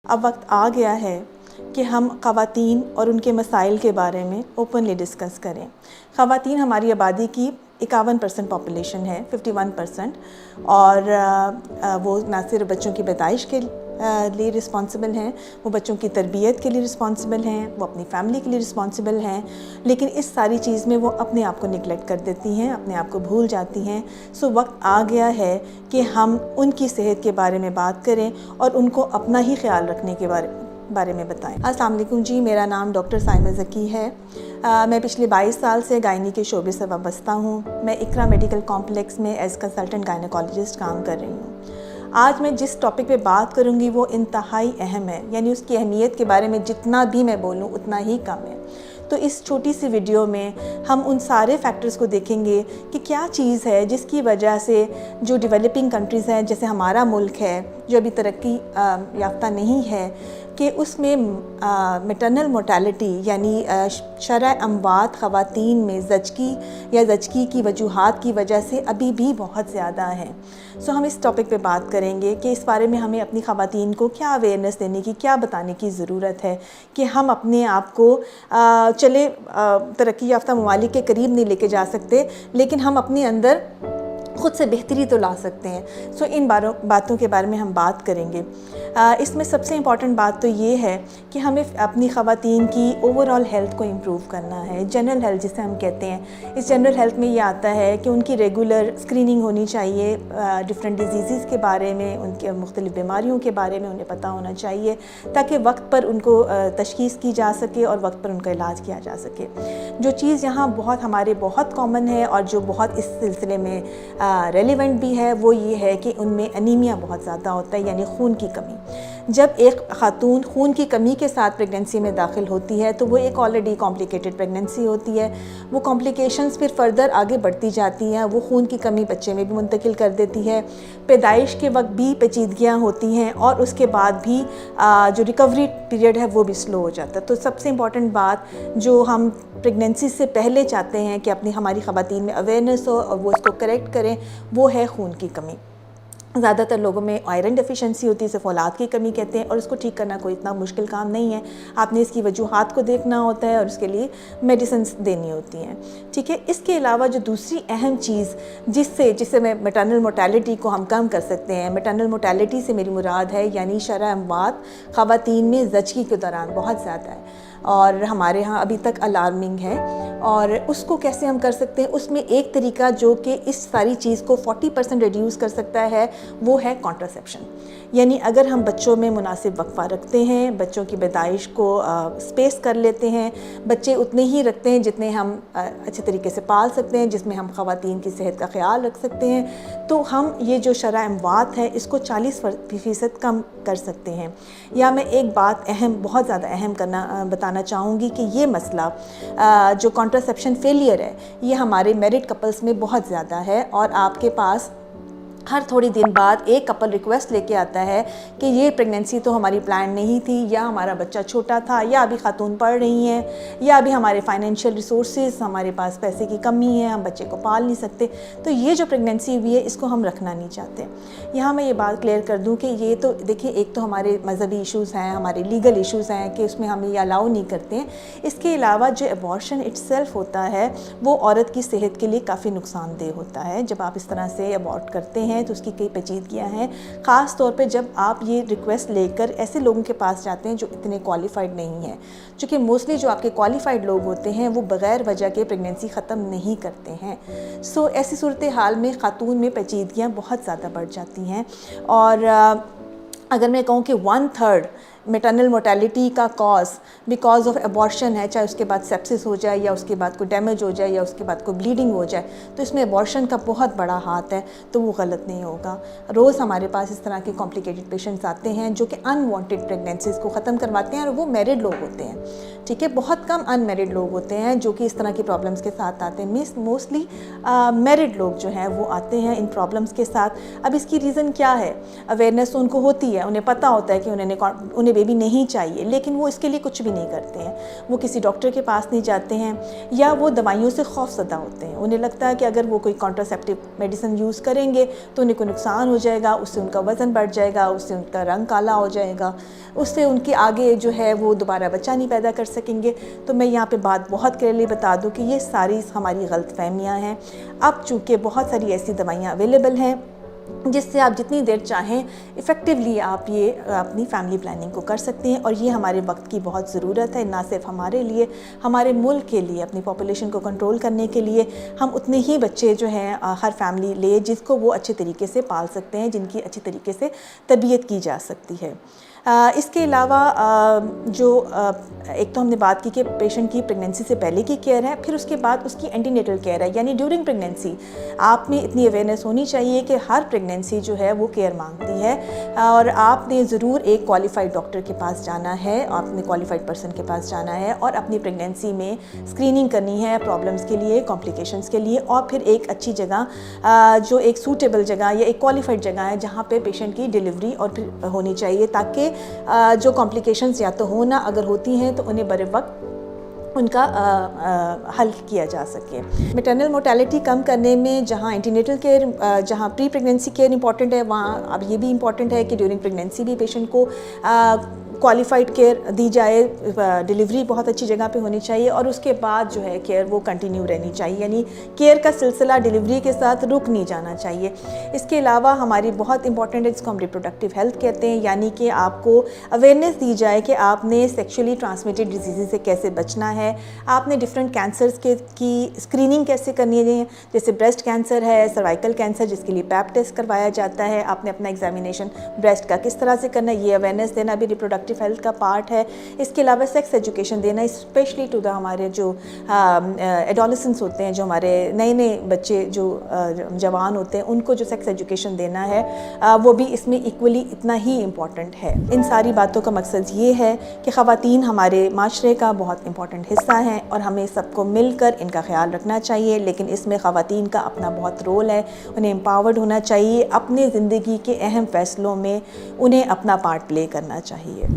اب وقت آ گیا ہے کہ ہم خواتین اور ان کے مسائل کے بارے میں اوپنلی ڈسکس کریں۔ خواتین ہماری آبادی کی 51% پاپولیشن ہے، 51%، اور وہ نہ صرف بچوں کی پیدائش کے لیے رسپانسبل ہیں، وہ بچوں کی تربیت کے لیے رسپانسبل ہیں، وہ اپنی فیملی کے لیے رسپانسبل ہیں، لیکن اس ساری چیز میں وہ اپنے آپ کو نگلیکٹ کر دیتی ہیں، اپنے آپ کو بھول جاتی ہیں۔ سو وقت آ گیا ہے کہ ہم ان کی صحت کے بارے میں بات کریں اور ان کو اپنا ہی خیال رکھنے کے بارے میں بتائیں۔ السلام علیکم جی، میرا نام ڈاکٹر سائمہ ذکی ہے۔ میں پچھلے 22 سال سے گائنی کے شعبے سے وابستہ ہوں۔ میں اقرا میڈیکل کمپلیکس میں ایز کنسلٹنٹ گائنیکالوجسٹ کام کر رہی ہوں۔ آج میں جس ٹاپک پہ بات کروں گی وہ انتہائی اہم ہے، یعنی اس کی اہمیت کے بارے میں جتنا بھی میں بولوں اتنا ہی کم ہے۔ تو اس چھوٹی سی ویڈیو میں ہم ان سارے فیکٹرز کو دیکھیں گے کہ کیا چیز ہے جس کی وجہ سے جو ڈیولپنگ کنٹریز ہیں، جیسے ہمارا ملک ہے جو ابھی ترقی یافتہ نہیں ہے، کہ اس میں میٹرنل مورٹیلٹی یعنی شرح اموات خواتین میں زچگی کی وجوہات کی وجہ سے ابھی بھی بہت زیادہ ہیں۔ سو ہم اس ٹاپک پہ بات کریں گے کہ اس بارے میں ہمیں اپنی خواتین کو کیا اویئرنیس دینے کی، کیا بتانے کی ضرورت ہے کہ ہم اپنے آپ کو چلے ترقی یافتہ ممالک کے قریب نہیں لے کے جا سکتے، لیکن ہم اپنے اندر خود سے بہتری تو لا سکتے ہیں۔ سو ان باتوں کے بارے میں ہم بات کریں گے۔ اس میں سب سے امپورٹنٹ بات تو یہ ہے کہ ہمیں اپنی خواتین کی اوور آل ہیلتھ کو امپروو کرنا ہے، جنرل ہیلتھ جسے ہم کہتے ہیں۔ اس جنرل ہیلتھ میں یہ آتا ہے کہ ان کی ریگولر اسکریننگ ہونی چاہیے، ڈفرینٹ ڈیزیزز کے بارے میں، ان کے مختلف بیماریوں کے بارے میں انہیں پتہ ہونا چاہیے، تاکہ وقت پر ان کو تشخیص کی جا سکے اور وقت پر ان کا علاج کیا جا سکے۔ جو چیز یہاں ہمارے بہت کامن ہے اور جو بہت اس سلسلے میں ریلیونٹ بھی ہے، وہ یہ ہے کہ ان میں انیمیا بہت زیادہ ہوتا ہے، یعنی خون کی کمی۔ جب ایک خاتون خون کی کمی کے ساتھ پریگننسی میں داخل ہوتی ہے تو وہ ایک آلریڈی کمپلیکیٹڈ پریگننسی ہوتی ہے۔ وہ کمپلیکیشنز پھر فردر آگے بڑھتی جاتی ہیں، وہ خون کی کمی بچے میں بھی منتقل کر دیتی ہے۔ پیدائش کے وقت بھی پیچیدگیاں ہوتی ہیں اور اس کے بعد بھی جو ریکوری پیریڈ ہے وہ بھی سلو ہو جاتا ہے۔ تو سب سے امپورٹنٹ بات جو ہم پریگننسی سے پہلے چاہتے ہیں کہ ہماری خواتین میں اویئرنیس ہو اور وہ اس کو کریکٹ کریں، وہ ہے خون کی کمی۔ زیادہ تر لوگوں میں آئرن ڈیفیشنسی ہوتی ہے، اسے فولاد کی کمی کہتے ہیں، اور اس کو ٹھیک کرنا کوئی اتنا مشکل کام نہیں ہے۔ آپ نے اس کی وجوہات کو دیکھنا ہوتا ہے اور اس کے لیے میڈیسنز دینی ہوتی ہیں، ٹھیک ہے۔ اس کے علاوہ جو دوسری اہم چیز جسے میں میٹرنل مورٹیلٹی کو ہم کم کر سکتے ہیں، میٹرنل مورٹیلٹی سے میری مراد ہے یعنی شرح اموات خواتین میں زچگی کے دوران بہت زیادہ ہے اور ہمارے ہاں ابھی تک الارمنگ ہے، اور اس کو کیسے ہم کر سکتے ہیں؟ اس میں ایک طریقہ جو کہ اس ساری چیز کو 40% ریڈیوس کر سکتا ہے وہ ہے کنٹراسیپشن۔ یعنی اگر ہم بچوں میں مناسب وقفہ رکھتے ہیں، بچوں کی پیدائش کو سپیس کر لیتے ہیں، بچے اتنے ہی رکھتے ہیں جتنے ہم اچھے طریقے سے پال سکتے ہیں، جس میں ہم خواتین کی صحت کا خیال رکھ سکتے ہیں، تو ہم یہ جو شرح اموات ہے اس کو 40% کم کر سکتے ہیں۔ یا میں ایک بات بہت زیادہ اہم بتانا چاہوں گی کہ یہ مسئلہ جو کنٹراسیپشن فیلئر ہے یہ ہمارے میرڈ کپلز میں بہت زیادہ ہے، اور آپ کے پاس ہر تھوڑی دن بعد ایک کپل ریکویسٹ لے کے آتا ہے کہ یہ پریگننسی تو ہماری پلان نہیں تھی، یا ہمارا بچہ چھوٹا تھا، یا ابھی خاتون پڑھ رہی ہیں، یا ابھی ہمارے فائنینشیل ریسورسز، ہمارے پاس پیسے کی کمی ہے، ہم بچے کو پال نہیں سکتے، تو یہ جو پریگننسی ہوئی ہے اس کو ہم رکھنا نہیں چاہتے۔ یہاں میں یہ بات کلیئر کر دوں کہ یہ تو دیکھیں، ایک تو ہمارے مذہبی ایشوز ہیں، ہمارے لیگل ایشوز ہیں کہ اس میں ہم یہ الاؤ نہیں کرتے ہیں۔ اس کے علاوہ جو ایبارشن اٹ سیلف ہوتا ہے وہ عورت کی صحت کے لیے کافی نقصان دہ ہوتا ہے۔ جب آپ اس طرح سے ابارٹ کرتے ہیں تو اس کی کئی پیچیدگیاں ہیں، خاص طور پہ جب آپ یہ ریکویسٹ لے کر ایسے لوگوں کے پاس جاتے ہیں جو اتنے کوالیفائڈ نہیں ہیں، چونکہ موسٹلی جو آپ کے کوالیفائڈ لوگ ہوتے ہیں وہ بغیر وجہ کے پریگننسی ختم نہیں کرتے ہیں۔ سو ایسی صورتحال میں خاتون میں پیچیدگیاں بہت زیادہ بڑھ جاتی ہیں، اور اگر میں کہوں کہ 1/3 میٹرنل مورٹیلٹی کا بیکاز آف ایبارشن ہے، چاہے اس کے بعد سیپسس ہو جائے یا اس کے بعد کوئی ڈیمیج ہو جائے یا اس کے بعد کوئی بلیڈنگ ہو جائے، تو اس میں ایبارشن کا بہت بڑا ہاتھ ہے، تو وہ غلط نہیں ہوگا۔ روز ہمارے پاس اس طرح کے کمپلیکیٹڈ پیشنٹس آتے ہیں جو کہ ان وانٹیڈ پریگننسیز کو ختم کرواتے ہیں، اور وہ میرڈ لوگ ہوتے ہیں، ٹھیک ہے۔ بہت کم ان میرڈ لوگ ہوتے ہیں جو کہ اس طرح کی پرابلمس کے ساتھ آتے ہیں، موسٹلی میرڈ لوگ جو ہیں وہ آتے ہیں ان پرابلمس کے ساتھ۔ اب اس کی ریزن کیا ہے؟ اویئرنیس ان کو ہوتی ہے، انہیں پتہ ہوتا ہے کہ انہیں بیبی نہیں چاہیے لیکن وہ اس کے لیے کچھ بھی نہیں کرتے ہیں. وہ کسی ڈاکٹر کے پاس نہیں جاتے ہیں یا وہ دوائیوں سے خوف زدہ ہوتے ہیں. انہیں لگتا ہے کہ اگر وہ کوئی کانٹراسیپٹیو میڈیسن یوز کریں گے تو انہیں کوئی نقصان ہو جائے گا, اس سے ان کا وزن بڑھ جائے گا, اس سے ان کا رنگ کالا ہو جائے گا, اس سے ان کے آگے جو ہے وہ دوبارہ بچہ نہیں پیدا کر سکیں گے. تو میں یہاں پہ بات بہت کلیئرلی بتا دوں کہ یہ ساری ہماری غلط فہمیاں ہیں. اب چونکہ بہت ساری ایسی دوائیاں اویلیبل ہیں جس سے آپ جتنی دیر چاہیں ایفیکٹیولی آپ یہ اپنی فیملی پلاننگ کو کر سکتے ہیں, اور یہ ہمارے وقت کی بہت ضرورت ہے, نہ صرف ہمارے لیے, ہمارے ملک کے لیے, اپنی پاپولیشن کو کنٹرول کرنے کے لیے. ہم اتنے ہی بچے جو ہیں ہر فیملی لے جس کو وہ اچھے طریقے سے پال سکتے ہیں, جن کی اچھی طریقے سے تربیت کی جا سکتی ہے. اس کے علاوہ جو ایک تو ہم نے بات کی کہ پیشنٹ کی پریگننسی سے پہلے کی کیئر ہے, پھر اس کے بعد اس کی اینٹی نیٹل کیئر ہے, یعنی ڈیورنگ پریگننسی آپ میں اتنی اویئرنیس ہونی چاہیے کہ ہر پریگننسی جو ہے وہ کیئر مانگتی ہے, اور آپ نے ضرور ایک کوالیفائڈ ڈاکٹر کے پاس جانا ہے, آپ نے کوالیفائڈ پرسن کے پاس جانا ہے, اور اپنی پریگننسی میں اسکریننگ کرنی ہے پرابلمس کے لیے, کمپلیکیشنس کے لیے, اور پھر ایک اچھی جگہ جو ایک سوٹیبل جگہ یا ایک کوالیفائڈ جگہ ہے جہاں پہ پیشنٹ کی ڈیلیوری اور پھر ہونی چاہیے, تاکہ جو کمپلیکیشنز یا تو ہونا اگر ہوتی ہیں تو انہیں برے وقت ان کا حل کیا جا سکے. میٹرنل مورٹیلٹی کم کرنے میں جہاں اینٹینیٹل کیئر, جہاں پری پریگننسی کیئر امپورٹنٹ ہے, وہاں اب یہ بھی امپورٹنٹ ہے کہ ڈیورنگ پریگننسی بھی پیشنٹ کو کوالیفائڈ کیئر دی جائے. ڈیلیوری بہت اچھی جگہ پہ ہونی چاہیے, اور اس کے بعد جو ہے کیئر وہ کنٹینیو رہنی چاہیے, یعنی کیئر کا سلسلہ ڈیلیوری کے ساتھ رک نہیں جانا چاہیے. اس کے علاوہ ہماری بہت امپورٹنٹ ہے, اس کو ہم ریپروڈکٹیو ہیلتھ کہتے ہیں, یعنی کہ آپ کو اویئرنیس دی جائے کہ آپ نے سیکشولی ٹرانسمیٹڈ ڈیزیز سے کیسے بچنا ہے, آپ نے ڈفرینٹ کینسرز کی اسکریننگ کیسے کرنی ہے, جیسے بریسٹ کینسر ہے, سروائکل کینسر جس کے لیے پیپ ٹیسٹ کروایا جاتا ہے, آپ نے اپنا ایگزامینیشن بریسٹ کا کس طرح سے کرنا ہے, یہ اویئرنیس دینا بھی ریپروڈکٹیو ہیلتھ کا پارٹ ہے. اس کے علاوہ سیکس ایجوکیشن دینا, اسپیشلی ٹو دا ہمارے جو ایڈولسنس ہوتے ہیں, جو ہمارے نئے نئے بچے جو جوان ہوتے ہیں, ان کو جو سیکس ایجوکیشن دینا ہے وہ بھی اس میں ایکولی اتنا ہی امپورٹنٹ ہے. ان ساری باتوں کا مقصد یہ ہے کہ خواتین ہمارے معاشرے کا بہت امپورٹنٹ حصہ ہیں, اور ہمیں سب کو مل کر ان کا خیال رکھنا چاہیے, لیکن اس میں خواتین کا اپنا بہت رول ہے, انہیں امپاورڈ ہونا چاہیے, اپنے زندگی کے اہم فیصلوں میں انہیں اپنا پارٹ پلے کرنا چاہیے.